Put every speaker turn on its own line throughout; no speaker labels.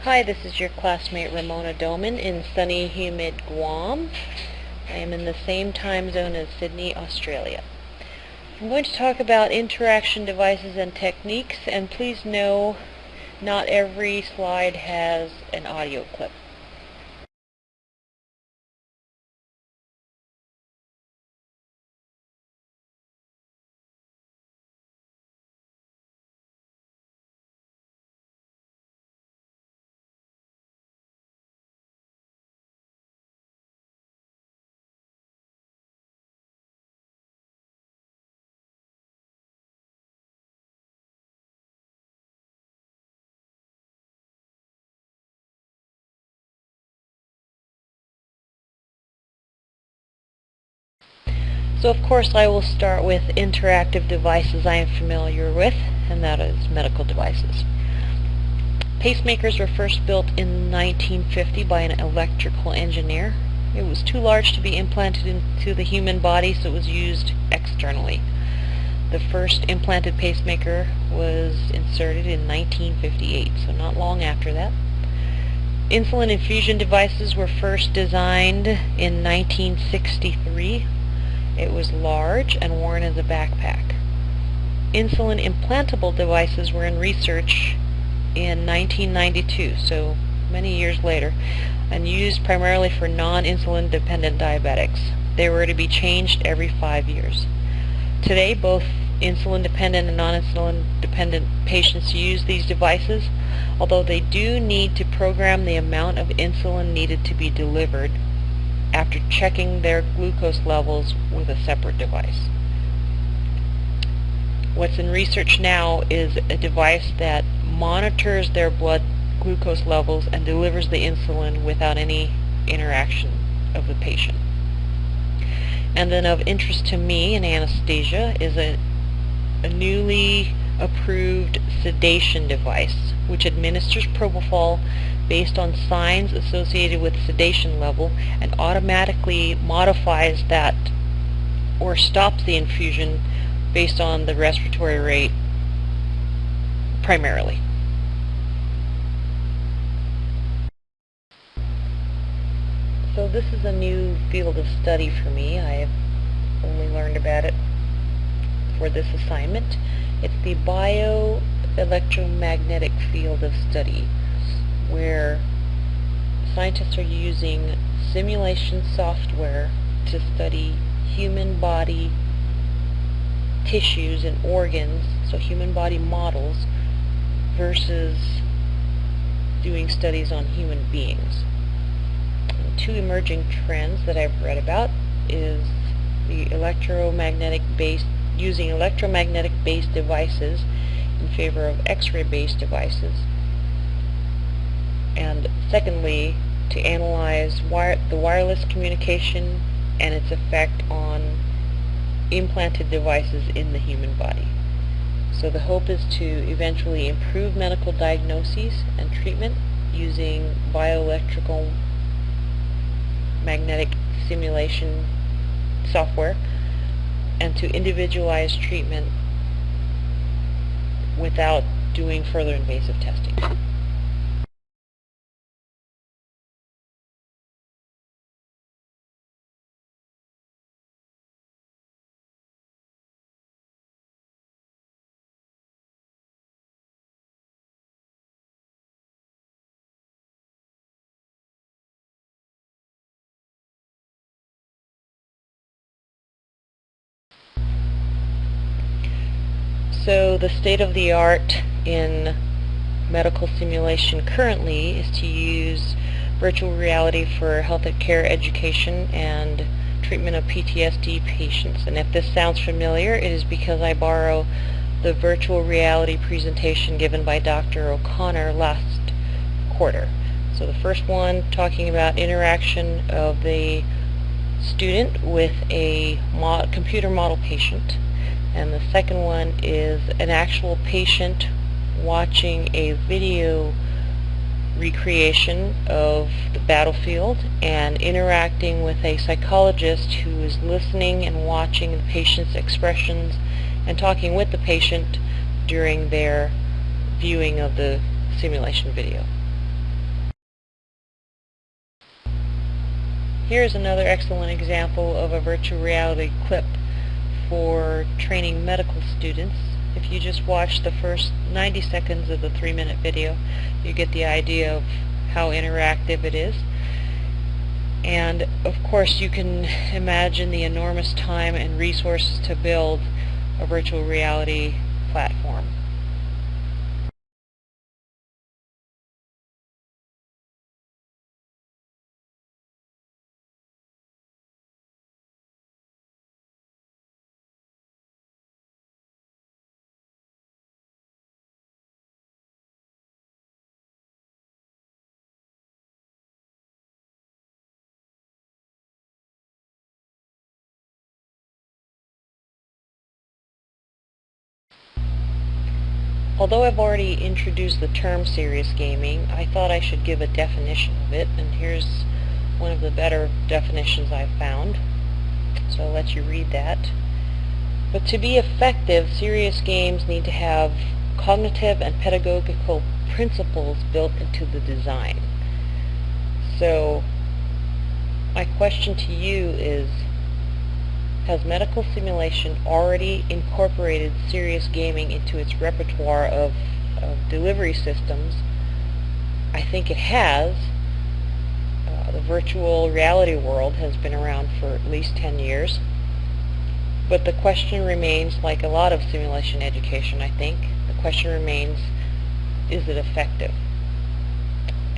Hi, this is your classmate Ramona Domen in sunny, humid Guam. I am in the same time zone as Sydney, Australia. I'm going to talk about interaction devices and techniques, and please know not every slide has an audio clip. So of course I will start with interactive devices I am familiar with, and that is medical devices. Pacemakers were first built in 1950 by an electrical engineer. It was too large to be implanted into the human body, so it was used externally. The first implanted pacemaker was inserted in 1958, so not long after that. Insulin infusion devices were first designed in 1963. It was large and worn as a backpack. Insulin implantable devices were in research in 1992, so many years later, and used primarily for non-insulin dependent diabetics. They were to be changed every 5 years. Today, both insulin dependent and non-insulin dependent patients use these devices, although they do need to program the amount of insulin needed to be delivered after checking their glucose levels with a separate device. What's in research now is a device that monitors their blood glucose levels and delivers the insulin without any interaction of the patient. And then of interest to me in anesthesia is a newly approved sedation device which administers propofol based on signs associated with sedation level and automatically modifies that or stops the infusion based on the respiratory rate primarily. So this is a new field of study for me. I have only learned about it for this assignment. It's the bioelectromagnetic field of study, where scientists are using simulation software to study human body tissues and organs, so human body models, versus doing studies on human beings. And two emerging trends that I've read about is the using electromagnetic-based devices in favor of X-ray based devices, and secondly, to analyze the wireless communication and its effect on implanted devices in the human body. So the hope is to eventually improve medical diagnoses and treatment using bioelectrical magnetic simulation software, and to individualize treatment without doing further invasive testing. So the state of the art in medical simulation currently is to use virtual reality for healthcare education and treatment of PTSD patients. And if this sounds familiar, it is because I borrow the virtual reality presentation given by Dr. O'Connor last quarter. So the first one talking about interaction of the student with a computer model patient, and the second one is an actual patient watching a video recreation of the battlefield and interacting with a psychologist who is listening and watching the patient's expressions and talking with the patient during their viewing of the simulation video. Here's another excellent example of a virtual reality clip for training medical students. If you just watch the first 90 seconds of the 3-minute video, you get the idea of how interactive it is. And of course you can imagine the enormous time and resources to build a virtual reality platform. Although I've already introduced the term serious gaming, I thought I should give a definition of it, and here's one of the better definitions I've found. So I'll let you read that. But to be effective, serious games need to have cognitive and pedagogical principles built into the design. So my question to you is, has medical simulation already incorporated serious gaming into its repertoire of delivery systems? I think it has. The virtual reality world has been around for at least 10 years. But the question remains, like a lot of simulation education, I think, the question remains, is it effective?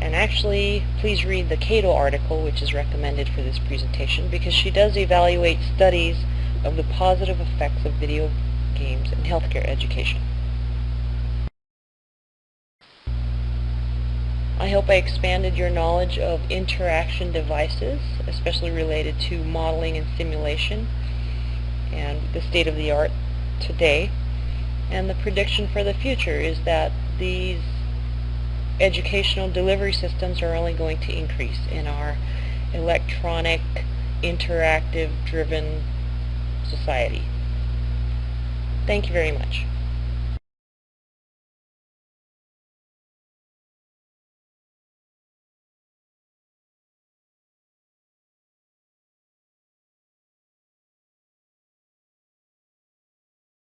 And actually, please read the Cato article, which is recommended for this presentation, because she does evaluate studies of the positive effects of video games in healthcare education. I hope I expanded your knowledge of interaction devices, especially related to modeling and simulation, and the state of the art today. And the prediction for the future is that these educational delivery systems are only going to increase in our electronic, interactive, driven society. Thank you very much.